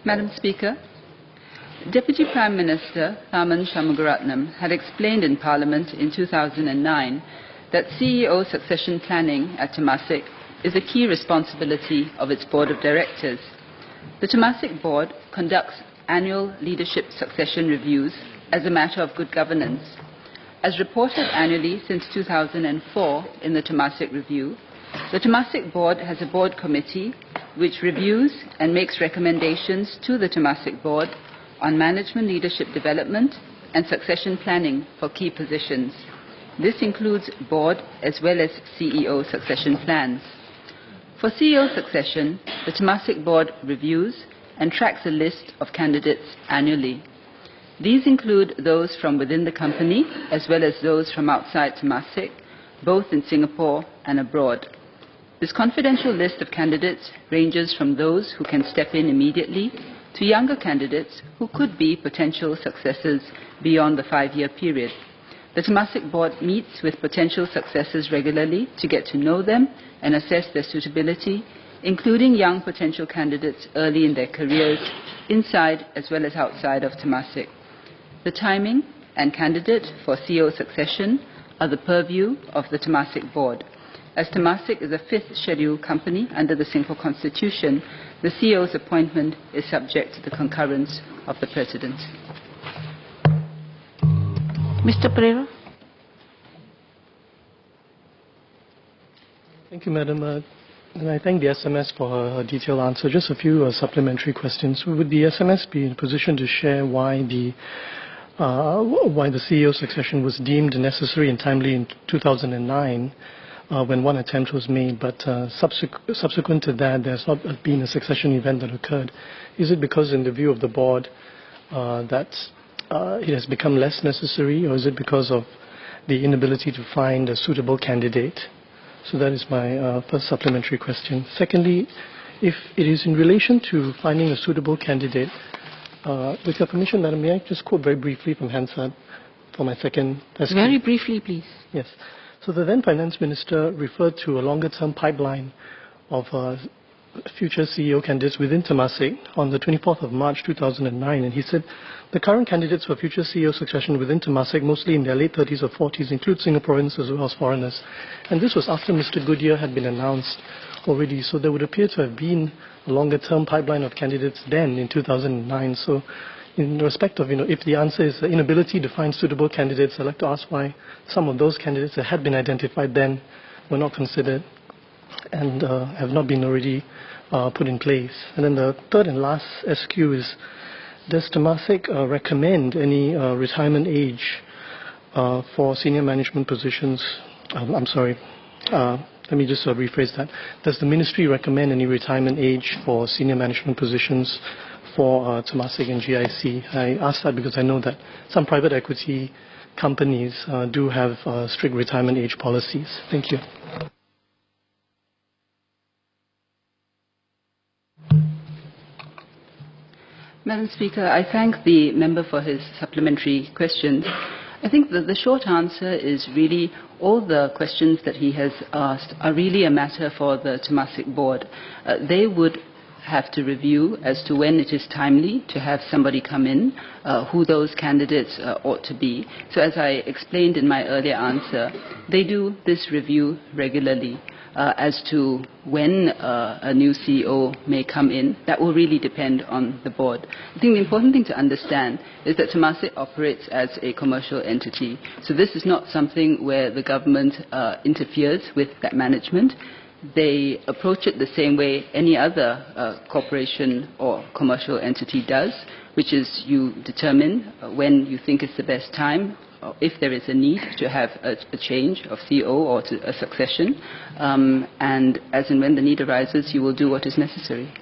Madam Speaker, Deputy Prime Minister Tharman Shanmugaratnam had explained in Parliament in 2009 that CEO succession planning at Temasek is a key responsibility of its Board of Directors. The Temasek Board conducts annual leadership succession reviews as a matter of good governance. As reported annually since 2004 in the Temasek Review, the Temasek Board has a board committee which reviews and makes recommendations to the Temasek Board on management leadership development and succession planning for key positions. This includes board as well as CEO succession plans. For CEO succession, the Temasek Board reviews and tracks a list of candidates annually. These include those from within the company as well as those from outside Temasek, both in Singapore and abroad. This confidential list of candidates ranges from those who can step in immediately to younger candidates who could be potential successors beyond the 5-year period. The Temasek Board meets with potential successors regularly to get to know them and assess their suitability, including young potential candidates early in their careers, inside as well as outside of Temasek. The timing and candidate for CEO succession are the purview of the Temasek Board. As Temasek is a 5th schedule company under the Singapore Constitution, the CEO's appointment is subject to the concurrence of the President. Mr. Perera. Thank you, Madam. And I thank the SMS for her detailed answer. Just a few supplementary questions. Would the SMS be in a position to share why the CEO succession was deemed necessary and timely in 2009 when one attempt was made, but subsequent to that there's not been a succession event that occurred? Is it because in the view of the board that it has become less necessary, or is it because of the inability to find a suitable candidate? So that is my first supplementary question. Secondly, if it is in relation to finding a suitable candidate, with your permission, Madam, may I just quote very briefly from Hansard for my second question? Very briefly, please. Yes. So the then Finance Minister referred to a longer-term pipeline of future CEO candidates within Temasek on the 24th of March 2009, and he said, the current candidates for future CEO succession within Temasek, mostly in their late 30s or 40s, include Singaporeans as well as foreigners. And this was after Mr. Goodyear had been announced already, so there would appear to have been a longer-term pipeline of candidates then in 2009. So in respect of, if the answer is the inability to find suitable candidates, I'd like to ask why some of those candidates that had been identified then were not considered and have not been already put in place. And then the third and last SQ is, does Temasek recommend any retirement age for senior management positions? I'm sorry, let me just rephrase that. Does the Ministry recommend any retirement age for senior management positions for Temasek and GIC? I ask that because I know that some private equity companies do have strict retirement age policies. Thank you. Madam Speaker, I thank the member for his supplementary questions. I think that the short answer is really all the questions that he has asked are really a matter for the Temasek Board. They would have to review as to when it is timely to have somebody come in, who those candidates ought to be. So as I explained in my earlier answer, they do this review regularly. As to when a new CEO may come in, that will really depend on the board. I think the important thing to understand is that Temasek operates as a commercial entity. So this is not something where the government interferes with that management. They approach it the same way any other corporation or commercial entity does, which is you determine when you think is the best time, if there is a need to have a change of CEO or to a succession, and as and when the need arises, you will do what is necessary.